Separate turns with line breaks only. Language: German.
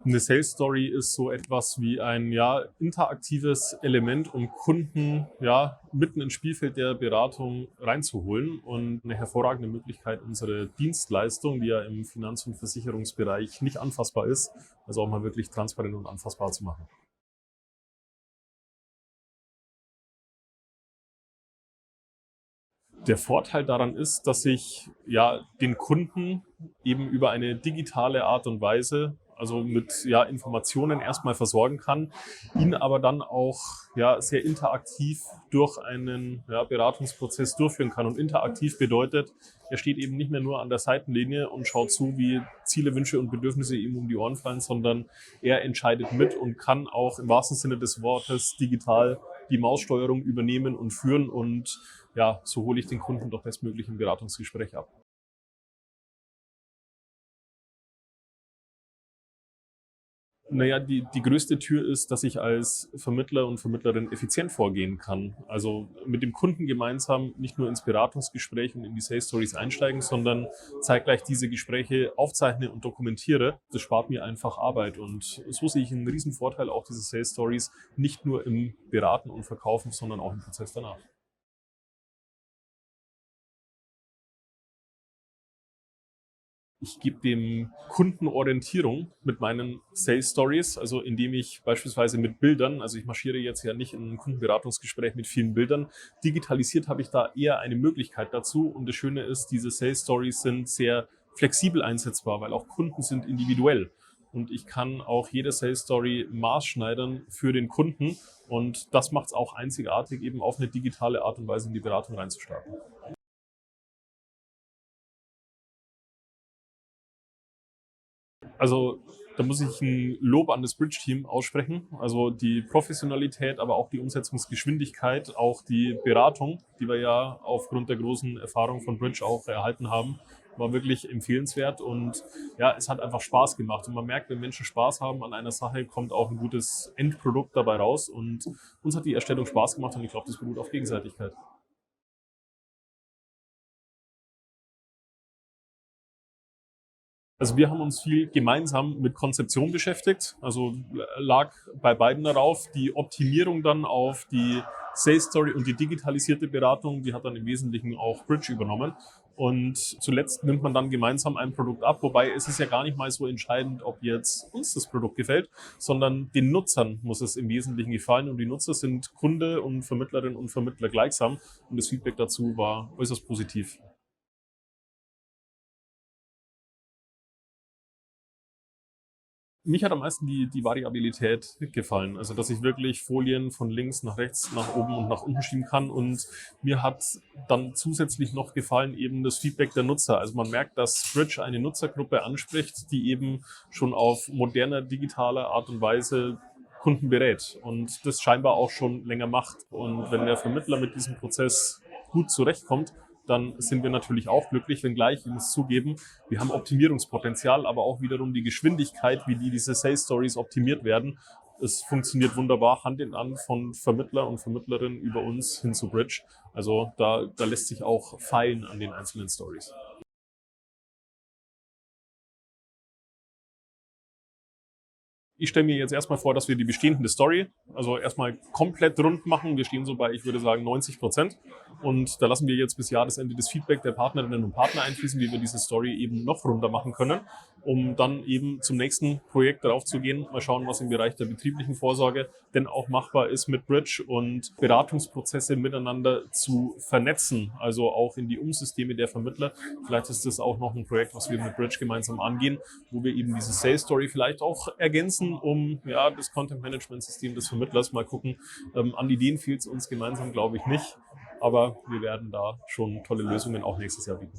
Eine Sales Story ist so etwas wie ein interaktives Element, um Kunden mitten ins Spielfeld der Beratung reinzuholen und eine hervorragende Möglichkeit, unsere Dienstleistung, die ja im Finanz- und Versicherungsbereich nicht anfassbar ist, also auch mal wirklich transparent und anfassbar zu machen. Der Vorteil daran ist, dass ich den Kunden eben über eine digitale Art und Weise, also mit Informationen erstmal versorgen kann, ihn aber dann auch sehr interaktiv durch einen Beratungsprozess durchführen kann. Und interaktiv bedeutet, er steht eben nicht mehr nur an der Seitenlinie und schaut zu, wie Ziele, Wünsche und Bedürfnisse ihm um die Ohren fallen, sondern er entscheidet mit und kann auch im wahrsten Sinne des Wortes digital die Maussteuerung übernehmen und führen, und so hole ich den Kunden doch bestmöglich im Beratungsgespräch ab. Naja, die größte Tür ist, dass ich als Vermittler und Vermittlerin effizient vorgehen kann. Also mit dem Kunden gemeinsam nicht nur ins Beratungsgespräch und in die Sales Stories einsteigen, sondern zeitgleich diese Gespräche aufzeichne und dokumentiere. Das spart mir einfach Arbeit, und so sehe ich einen riesen Vorteil auch dieser Sales Stories, nicht nur im Beraten und Verkaufen, sondern auch im Prozess danach. Ich gebe dem Kunden Orientierung mit meinen Sales Stories, also indem ich beispielsweise mit Bildern, also ich marschiere jetzt ja nicht in ein Kundenberatungsgespräch mit vielen Bildern, digitalisiert habe ich da eher eine Möglichkeit dazu, und das Schöne ist, diese Sales Stories sind sehr flexibel einsetzbar, weil auch Kunden sind individuell, und ich kann auch jede Sales Story maßschneidern für den Kunden, und das macht es auch einzigartig, eben auf eine digitale Art und Weise in die Beratung reinzustarten. Also, da muss ich ein Lob an das Bridge-Team aussprechen. Also, die Professionalität, aber auch die Umsetzungsgeschwindigkeit, auch die Beratung, die wir ja aufgrund der großen Erfahrung von Bridge auch erhalten haben, war wirklich empfehlenswert, und es hat einfach Spaß gemacht. Und man merkt, wenn Menschen Spaß haben an einer Sache, kommt auch ein gutes Endprodukt dabei raus, und uns hat die Erstellung Spaß gemacht, und ich glaube, das beruht auf Gegenseitigkeit. Also wir haben uns viel gemeinsam mit Konzeption beschäftigt. Also lag bei beiden darauf. Die Optimierung dann auf die Sales Story und die digitalisierte Beratung, die hat dann im Wesentlichen auch Bridge übernommen. Und zuletzt nimmt man dann gemeinsam ein Produkt ab, wobei es ist ja gar nicht mal so entscheidend, ob jetzt uns das Produkt gefällt, sondern den Nutzern muss es im Wesentlichen gefallen, und die Nutzer sind Kunde und Vermittlerinnen und Vermittler gleichsam, und das Feedback dazu war äußerst positiv. Mich hat am meisten die Variabilität gefallen. Also, dass ich wirklich Folien von links nach rechts, nach oben und nach unten schieben kann. Und mir hat dann zusätzlich noch gefallen eben das Feedback der Nutzer. Also, man merkt, dass Bridge eine Nutzergruppe anspricht, die eben schon auf moderner, digitaler Art und Weise Kunden berät und das scheinbar auch schon länger macht. Und wenn der Vermittler mit diesem Prozess gut zurechtkommt, dann sind wir natürlich auch glücklich, wenngleich, ich muss zugeben, wir haben Optimierungspotenzial, aber auch wiederum die Geschwindigkeit, wie diese Sales Stories optimiert werden. Es funktioniert wunderbar Hand in Hand von Vermittler und Vermittlerin über uns hin zu Bridge. Also da lässt sich auch feilen an den einzelnen Stories. Ich stelle mir jetzt erstmal vor, dass wir die bestehende Story, also erstmal komplett rund machen. Wir stehen so bei, ich würde sagen, 90%. Und da lassen wir jetzt bis Jahresende das Feedback der Partnerinnen und Partner einfließen, wie wir diese Story eben noch runter machen können, um dann eben zum nächsten Projekt darauf zu gehen. Mal schauen, was im Bereich der betrieblichen Vorsorge denn auch machbar ist mit Bridge, und Beratungsprozesse miteinander zu vernetzen, also auch in die Umsysteme der Vermittler. Vielleicht ist das auch noch ein Projekt, was wir mit Bridge gemeinsam angehen, wo wir eben diese Sales Story vielleicht auch ergänzen, um das Content Management System des Vermittlers mal gucken. An Ideen fehlt es uns gemeinsam, glaube ich, nicht. Aber wir werden da schon tolle Lösungen auch nächstes Jahr bieten.